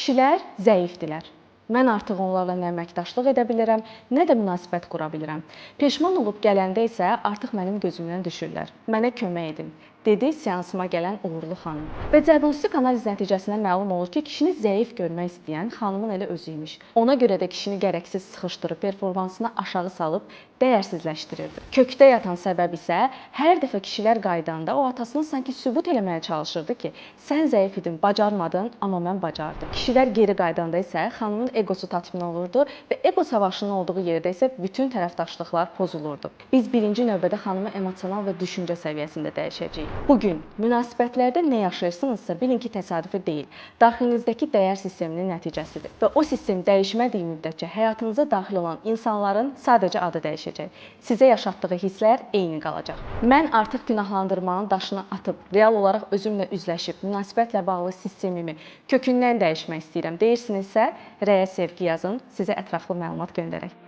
Kişilər zəifdirlər. Mən artıq onlarla nə əməkdaşlıq edə bilirəm, nə də münasibət qura bilirəm. Peşman olub gələndə isə artıq mənim gözümdən düşürlər. Mənə kömək edin, dedi seansıma gələn uğurlu xanım. Və diaqnostik analiz nəticəsində məlum olur ki, kişini zəif görmək istəyən xanımın elə özü imiş. Ona görə də kişini gərəksiz sıxışdırıb performansını aşağı salıb dəyərsizləşdirirdi. Kökdə yatan səbəb isə hər dəfə kişilər qaydanda o atasını sanki sübut eləməyə çalışırdı ki, sən zəif idin, bacarmadın, amma mən bacardım. Kişilər geri qaydanda isə xanımın egosu tatmin olurdu və ego savaşının olduğu yerdə isə bütün tərəfdaşlıqlar pozulurdu. Biz birinci növbədə xanımı emosional və düşüncə səviyyəsində dəyişəcəyik. Bu gün münasibətlərdə nə yaşayırsınızsa bilin ki, təsadüfi deyil. Daxilinizdəki dəyər sisteminin nəticəsidir. Və o sistem dəyişmədiyi müddətcə həyatınıza daxil olan insanların sadəcə adı dəyişəcək. Sizə yaşatdığı hisslər eyni qalacaq. Mən artıq günahlandırmanın daşını atıb, real olaraq özümlə üzləşib, münasibətlə bağlı sistemimi kökündən dəyişmək istəyirəm deyirsinizsə, rəyə sevgi yazın, sizə ətraflı məlumat göndərək.